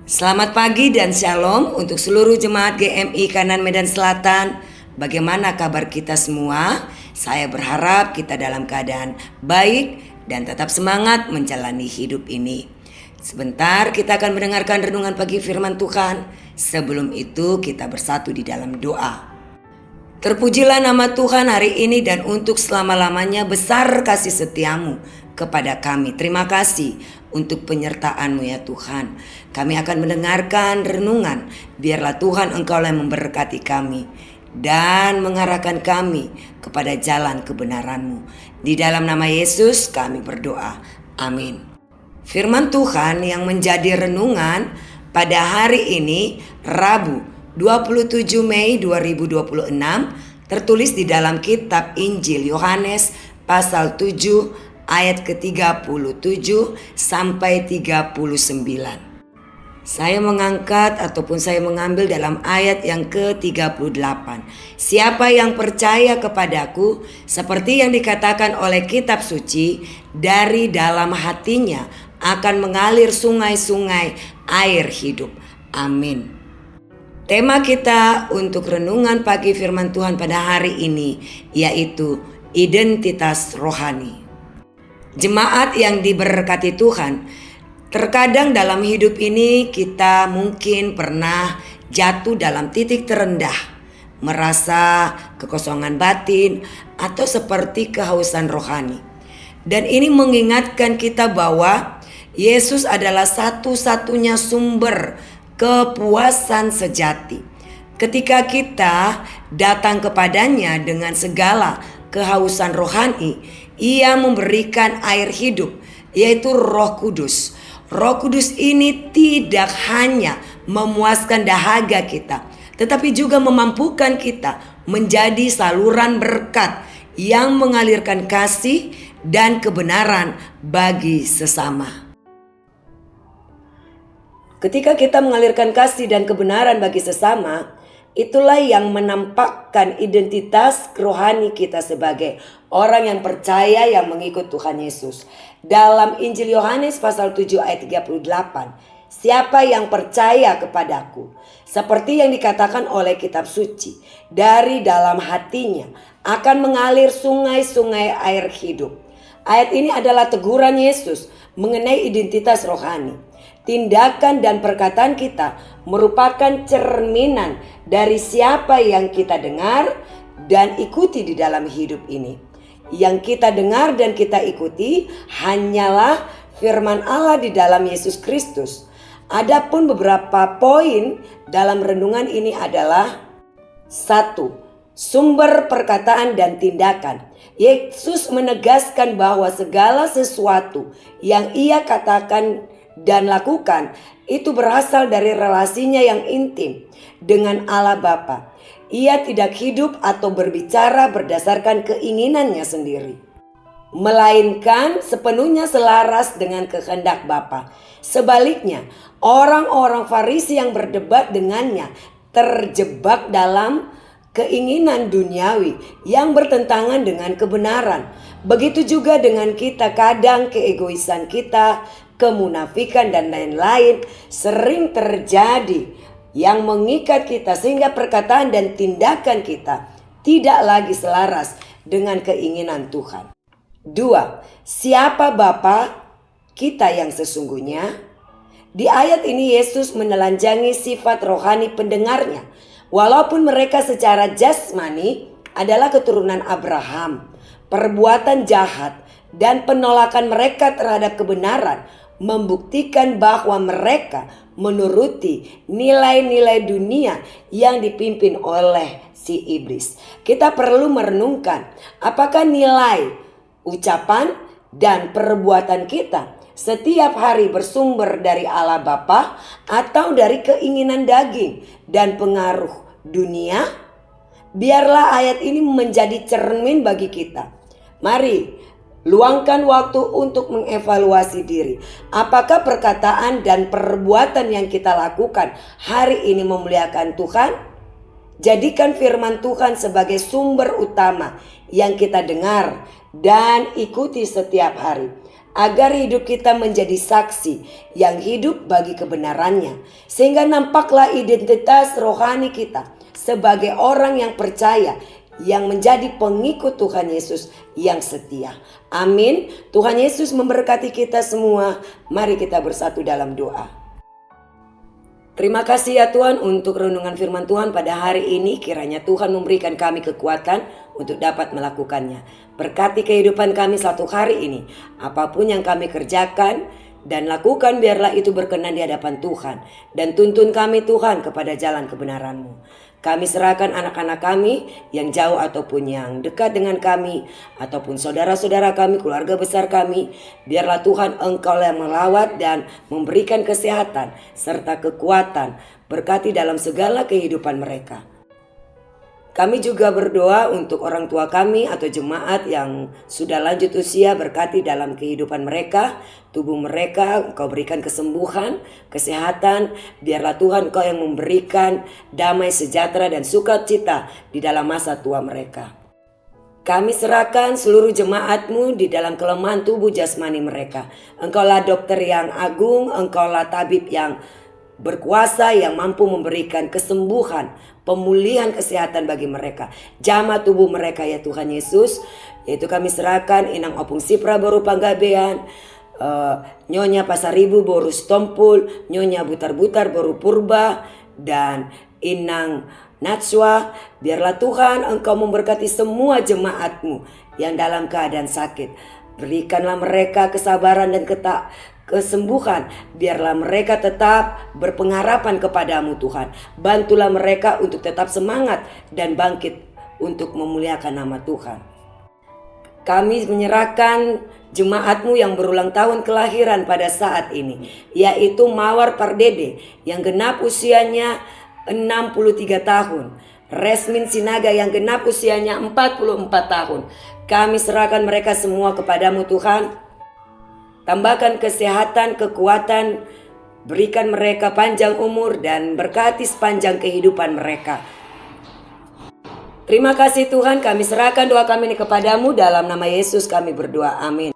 Selamat pagi dan shalom untuk seluruh jemaat GMI Kanan Medan Selatan. Bagaimana kabar kita semua? Saya berharap kita dalam keadaan baik dan tetap semangat menjalani hidup ini. Sebentar kita akan mendengarkan renungan pagi firman Tuhan. Sebelum itu kita bersatu di dalam doa. Terpujilah nama Tuhan hari ini dan untuk selama-lamanya besar kasih setiamu kepada kami. Terima kasih untuk penyertaan-Mu ya Tuhan. Kami akan mendengarkan renungan. Biarlah Tuhan Engkau yang memberkati kami dan mengarahkan kami kepada jalan kebenaran-Mu. Di dalam nama Yesus kami berdoa. Amin. Firman Tuhan yang menjadi renungan pada hari ini Rabu 27 Mei 2026 tertulis di dalam kitab Injil Yohanes pasal 7 ayat ke-37 sampai 39. Saya mengangkat ataupun saya mengambil dalam ayat yang ke-38. Siapa yang percaya kepadaku, seperti yang dikatakan oleh kitab suci, dari dalam hatinya akan mengalir sungai-sungai air hidup. Amin. Tema kita untuk renungan pagi firman Tuhan pada hari ini yaitu identitas rohani. Jemaat yang diberkati Tuhan, terkadang dalam hidup ini kita mungkin pernah jatuh dalam titik terendah, merasa kekosongan batin atau seperti kehausan rohani. Dan ini mengingatkan kita bahwa Yesus adalah satu-satunya sumber kepuasan sejati. Ketika kita datang kepadanya dengan segala kehausan rohani, Ia memberikan air hidup, yaitu Roh Kudus. Roh Kudus ini tidak hanya memuaskan dahaga kita, tetapi juga memampukan kita menjadi saluran berkat yang mengalirkan kasih dan kebenaran bagi sesama. Ketika kita mengalirkan kasih dan kebenaran bagi sesama, itulah yang menampakkan identitas rohani kita sebagai orang yang percaya yang mengikut Tuhan Yesus. Dalam Injil Yohanes pasal 7 ayat 38, siapa yang percaya kepadaku, seperti yang dikatakan oleh kitab suci, dari dalam hatinya akan mengalir sungai-sungai air hidup. Ayat ini adalah teguran Yesus mengenai identitas rohani. Tindakan dan perkataan kita merupakan cerminan dari siapa yang kita dengar dan ikuti di dalam hidup ini. Yang kita dengar dan kita ikuti hanyalah firman Allah di dalam Yesus Kristus. Adapun beberapa poin dalam renungan ini adalah: 1. Sumber perkataan dan tindakan. Yesus menegaskan bahwa segala sesuatu yang Ia katakan dan lakukan itu berasal dari relasinya yang intim dengan Allah Bapa. Ia tidak hidup atau berbicara berdasarkan keinginannya sendiri, melainkan sepenuhnya selaras dengan kehendak Bapa. Sebaliknya, orang-orang Farisi yang berdebat dengannya terjebak dalam keinginan duniawi yang bertentangan dengan kebenaran. Begitu juga dengan kita, kadang keegoisan kita, kemunafikan dan lain-lain sering terjadi yang mengikat kita sehingga perkataan dan tindakan kita tidak lagi selaras dengan keinginan Tuhan. 2. Siapa Bapa kita yang sesungguhnya? Di ayat ini Yesus menelanjangi sifat rohani pendengarnya. Walaupun mereka secara jasmani adalah keturunan Abraham, perbuatan jahat dan penolakan mereka terhadap kebenaran membuktikan bahwa mereka menuruti nilai-nilai dunia yang dipimpin oleh si iblis. Kita perlu merenungkan apakah nilai, ucapan, dan perbuatan kita setiap hari bersumber dari Allah Bapa atau dari keinginan daging dan pengaruh dunia. Biarlah ayat ini menjadi cermin bagi kita. Mari luangkan waktu untuk mengevaluasi diri. Apakah perkataan dan perbuatan yang kita lakukan hari ini memuliakan Tuhan? Jadikan firman Tuhan sebagai sumber utama yang kita dengar dan ikuti setiap hari. agar hidup kita menjadi saksi yang hidup bagi kebenarannya, sehingga nampaklah identitas rohani kita sebagai orang yang percaya, yang menjadi pengikut Tuhan Yesus yang setia. Amin. Tuhan Yesus memberkati kita semua. Mari kita bersatu dalam doa. Terima kasih ya Tuhan untuk renungan firman Tuhan pada hari ini. Kiranya Tuhan memberikan kami kekuatan untuk dapat melakukannya. Berkati kehidupan kami satu hari ini. Apapun yang kami kerjakan dan lakukan, biarlah itu berkenan di hadapan Tuhan. Dan tuntun kami Tuhan kepada jalan kebenaran-Mu. Kami serahkan anak-anak kami yang jauh ataupun yang dekat dengan kami, ataupun saudara-saudara kami, keluarga besar kami. Biarlah Tuhan Engkau yang melawat dan memberikan kesehatan serta kekuatan. Berkati dalam segala kehidupan mereka. Kami juga berdoa untuk orang tua kami atau jemaat yang sudah lanjut usia. Berkati dalam kehidupan mereka, tubuh mereka, Engkau berikan kesembuhan, kesehatan. Biarlah Tuhan Engkau yang memberikan damai, sejahtera dan sukacita di dalam masa tua mereka. Kami serahkan seluruh jemaat-Mu di dalam kelemahan tubuh jasmani mereka. Engkaulah dokter yang agung, Engkaulah tabib yang berkuasa, yang mampu memberikan kesembuhan, pemulihan kesehatan bagi mereka. Jamah tubuh mereka ya Tuhan Yesus. Yaitu kami serahkan Inang Opung Sipra Boru Panggabean, Nyonya Pasaribu Boru Stompul, Nyonya Butar-Butar Boru Purba, dan Inang Natswa. Biarlah Tuhan Engkau memberkati semua jemaat-Mu yang dalam keadaan sakit. Berikanlah mereka kesabaran dan kesembuhan. Biarlah mereka tetap berpengharapan kepadamu Tuhan. Bantulah mereka untuk tetap semangat dan bangkit untuk memuliakan nama Tuhan. Kami menyerahkan jemaat-Mu yang berulang tahun kelahiran pada saat ini, yaitu Mawar Pardede yang genap usianya 63 tahun. Resmin Sinaga yang genap usianya 44 tahun. Kami serahkan mereka semua kepadamu Tuhan. Tambahkan kesehatan, kekuatan, berikan mereka panjang umur dan berkati sepanjang kehidupan mereka. Terima kasih Tuhan, kami serahkan doa kami ini kepadamu. Dalam nama Yesus kami berdoa, amin.